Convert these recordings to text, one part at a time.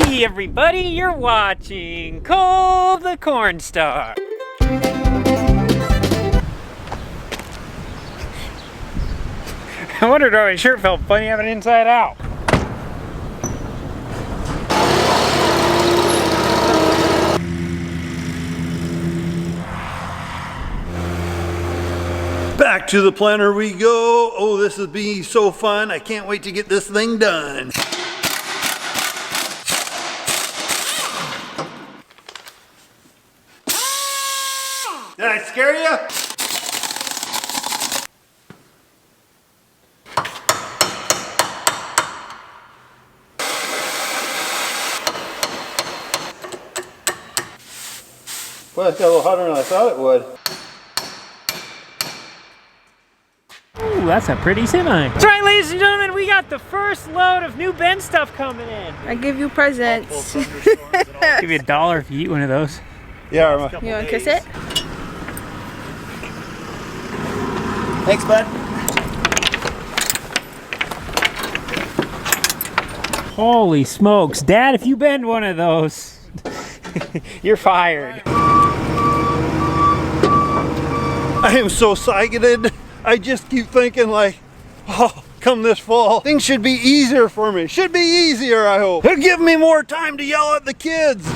Hey everybody, you're watching Cole the Cornstar. I wondered why my shirt felt funny having it inside out. Back to the planter we go. Oh, this will be so fun. I can't wait to get this thing done. Did I scare you? Well, it's got a little hotter than I thought it would. Ooh, that's a pretty semi. That's right, ladies and gentlemen, we got the first load of new Ben stuff coming in. I give you presents. I'll give you $1 if you eat one of those. Yeah, You want to kiss it? thanks, bud. Holy smokes, Dad, if you bend one of those, you're fired. I am so excited. I just keep thinking like, oh, come this fall, things should be easier for me. Should be easier, I hope. It'll give me more time to yell at the kids.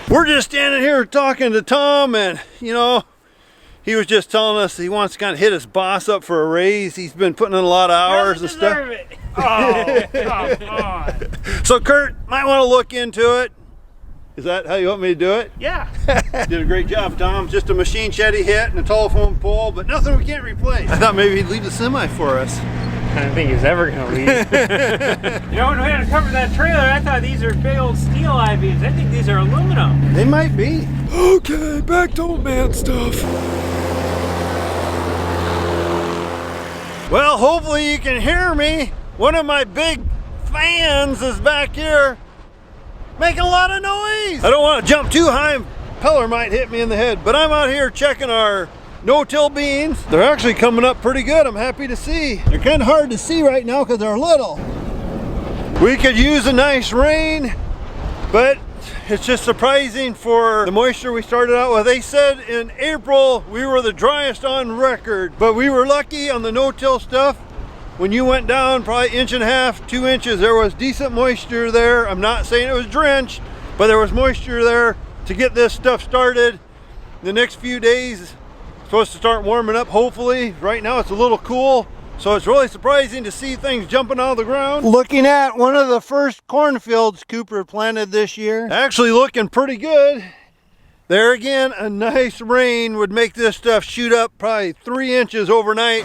We're just standing here talking to Tom, and you know, he was just telling us he wants to kind of hit his boss up for a raise. He's been putting in a lot of hours and stuff. It. Oh, come on. So Kurt might want to look into it. Is that how you want me to do it? Yeah. Did a great job, Tom. Just a machine shed he hit and a telephone pole, but nothing we can't replace. I thought maybe he'd leave the semi for us. I don't think he's ever gonna leave. You know, when we had to cover that trailer, I thought these are big old steel I-beams. I think these are aluminum. They might be. Okay, back to old man stuff. Well, hopefully you can hear me. One of my big fans is back here making a lot of noise. I don't want to jump too high. Peller might hit me in the head, but I'm out here checking our no-till beans. They're actually coming up pretty good. I'm happy to see. They're kind of hard to see right now because they're little. We could use a nice rain, but it's just surprising for the moisture we started out with. They said in April we were the driest on record, but we were lucky on the no-till stuff. When you went down probably 1.5 inches, 2 inches, there was decent moisture there. I'm not saying it was drenched, but there was moisture there to get this stuff started. The next few days supposed to start warming up, hopefully. Right now it's a little cool, so it's really surprising to see things jumping out of the ground. Looking at one of the first cornfields Cooper planted this year, actually looking pretty good. There again, a nice rain would make this stuff shoot up probably 3 inches overnight.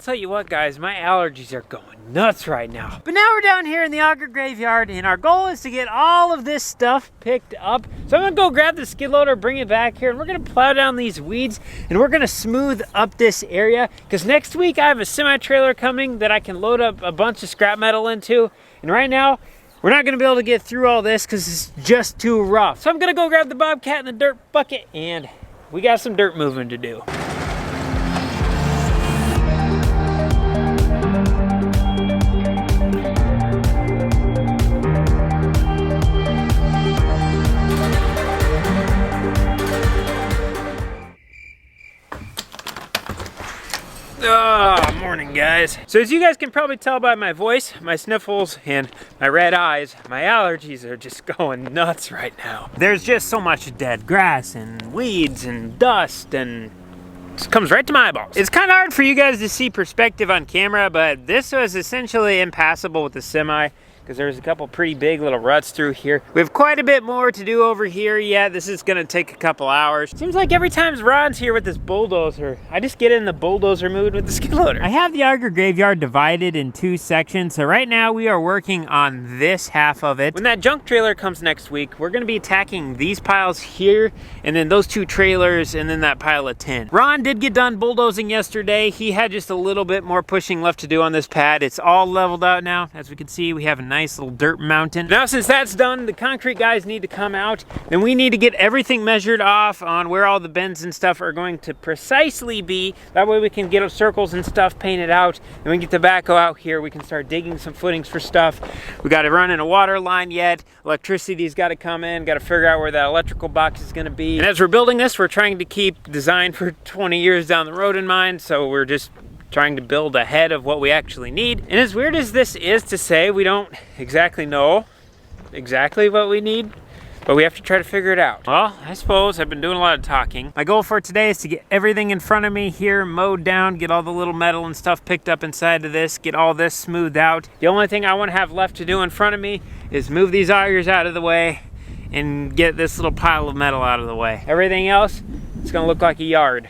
Tell you what, guys, my allergies are going nuts right now. But now we're down here in the auger graveyard, and our goal is to get all of this stuff picked up. So I'm gonna go grab the skid loader, bring it back here, and we're gonna plow down these weeds, and we're gonna smooth up this area, because next week I have a semi-trailer coming that I can load up a bunch of scrap metal into, and right now we're not gonna be able to get through all this because it's just too rough. So I'm gonna go grab the bobcat and the dirt bucket, and we got some dirt moving to do. Morning, guys. So as you guys can probably tell by my voice, my sniffles, and my red eyes, my allergies are just going nuts right now. There's just so much dead grass and weeds and dust, and it just comes right to my eyeballs. It's kind of hard for you guys to see perspective on camera, but this was essentially impassable with the semi. because there's a couple pretty big little ruts through here. We have quite a bit more to do over here yet. This is gonna take a couple hours. Seems like every time Ron's here with this bulldozer, I just get in the bulldozer mood with the skid loader. I have the auger graveyard divided in 2 sections, so right now we are working on this half of it. When that junk trailer comes next week, we're gonna be attacking these piles here, and then those 2 trailers, and then that pile of tin. Ron did get done bulldozing yesterday. He had just a little bit more pushing left to do on this pad. It's all leveled out now. As we can see, we have a nice little dirt mountain. Now since that's done, the concrete guys need to come out, and we need to get everything measured off on where all the bends and stuff are going to precisely be. That way we can get circles and stuff painted out, and we can get the backhoe out here. We can start digging some footings for stuff. We got to run in a water line yet. Electricity's got to come in. Got to figure out where that electrical box is going to be. And as we're building this, we're trying to keep design for 20 years down the road in mind, so we're just trying to build ahead of what we actually need. And as weird as this is to say, we don't exactly know exactly what we need, but we have to try to figure it out. Well, I suppose I've been doing a lot of talking. My goal for today is to get everything in front of me here mowed down, get all the little metal and stuff picked up inside of this, get all this smoothed out. The only thing I want to have left to do in front of me is move these augers out of the way and get this little pile of metal out of the way. Everything else, it's gonna look like a yard.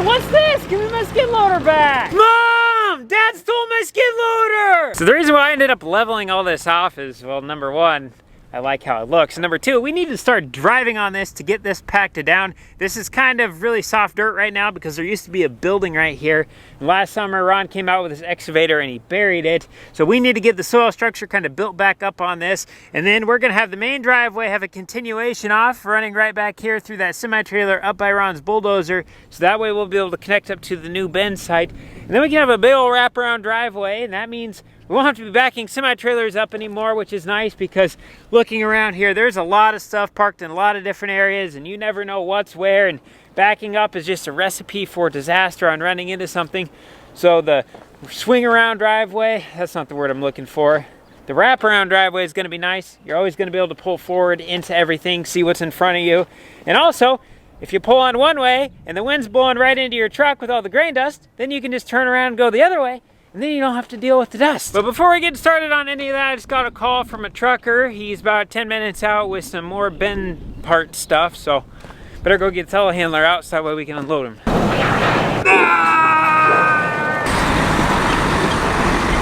What's this? Give me my skid loader back. Mom! Dad stole my skid loader! So the reason why I ended up leveling all this off is, well, number one, I like how it looks. And number two, we need to start driving on this to get this packed down. This is kind of really soft dirt right now because there used to be a building right here. And last summer, Ron came out with his excavator and he buried it. So we need to get the soil structure kind of built back up on this. And then we're gonna have the main driveway have a continuation off, running right back here through that semi-trailer up by Ron's bulldozer. So that way we'll be able to connect up to the new bend site. And then we can have a big old wraparound driveway, and that means we won't have to be backing semi-trailers up anymore, which is nice because looking around here, there's a lot of stuff parked in a lot of different areas and you never know what's where, and backing up is just a recipe for disaster on running into something. So the swing around driveway, that's not the word I'm looking for. The wraparound driveway is gonna be nice. You're always gonna be able to pull forward into everything, see what's in front of you. And also, if you pull on one way and the wind's blowing right into your truck with all the grain dust, then you can just turn around and go the other way, and then you don't have to deal with the dust. But before we get started on any of that, I just got a call from a trucker. He's about 10 minutes out with some more bend part stuff, so better go get the telehandler out so that way we can unload him.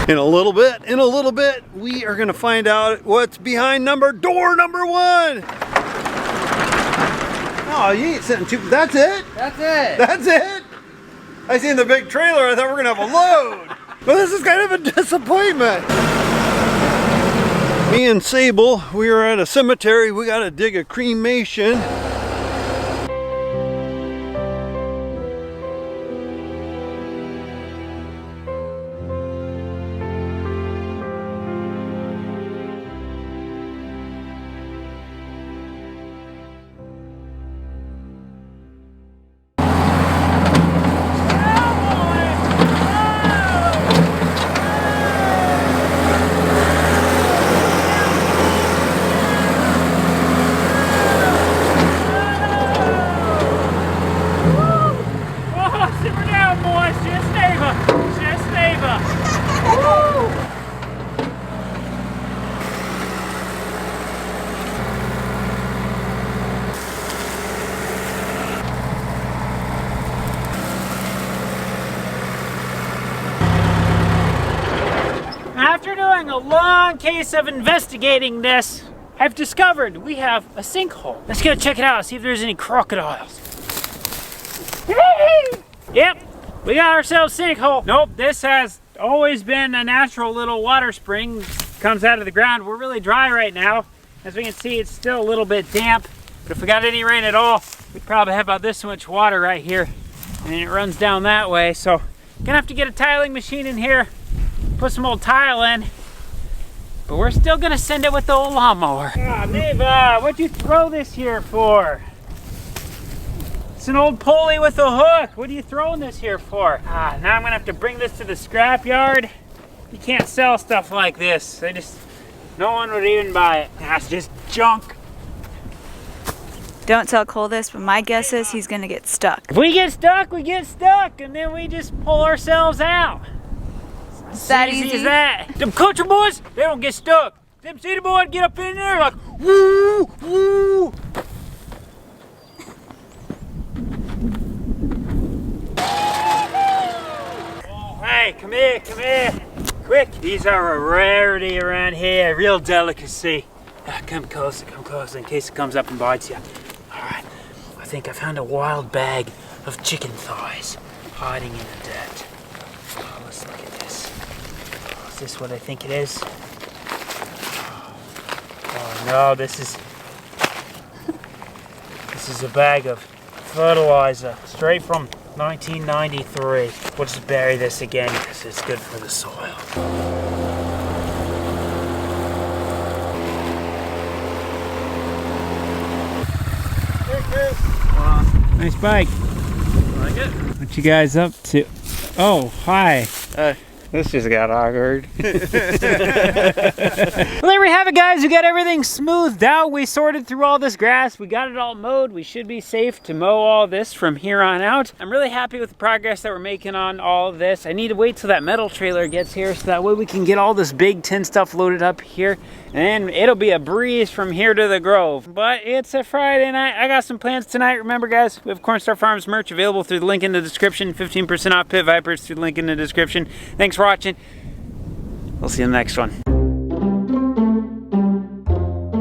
In a little bit, we are gonna find out what's behind door number 1. Oh, you ain't sitting too, that's it? That's it. That's it? I seen the big trailer, I thought we were gonna have a load. Well, this is kind of a disappointment. Me and Sable, we were at a cemetery. We gotta dig a cremation. After doing a long case of investigating this, I've discovered we have a sinkhole. Let's go check it out, see if there's any crocodiles. Yep, we got ourselves a sinkhole. Nope, this has always been a natural little water spring. Comes out of the ground. We're really dry right now. As we can see, it's still a little bit damp, but if we got any rain at all, we'd probably have about this much water right here, and then it runs down that way. So, gonna have to get a tiling machine in here, put some old tile in, but we're still gonna send it with the old lawnmower. Ah, Neva, what'd you throw this here for? It's an old pulley with a hook. What are you throwing this here for? Ah, now I'm gonna have to bring this to the scrap yard. You can't sell stuff like this. No one would even buy it. That's just junk. Don't tell Cole this, but my guess is he's gonna get stuck. If we get stuck, we get stuck, and then we just pull ourselves out. It's that Easy easy. as that. Them country boys, they don't get stuck. Them city boys get up in there like, woo, woo. Oh, hey, come here, come here. Quick, these are a rarity around here, a real delicacy. Come closer in case it comes up and bites you. All right, I think I found a wild bag of chicken thighs hiding in the dirt. Oh, let's look at this. Oh, is this what I think it is? Oh no, this is a bag of fertilizer straight from 1993. We'll just bury this again because it's good for the soil. Nice bike. Like it? What you guys up to? Oh, hi. This just got awkward. Well, there we have it, guys. We got everything smoothed out. We sorted through all this grass. We got it all mowed. We should be safe to mow all this from here on out. I'm really happy with the progress that we're making on all of this. I need to wait till that metal trailer gets here so that way we can get all this big tin stuff loaded up here. And it'll be a breeze from here to the Grove. But it's a Friday night. I got some plans tonight. Remember, guys, we have Cornstar Farms merch available through the link in the description. 15% off Pit Vipers through the link in the description. Thanks for watching. We'll see you in the next one.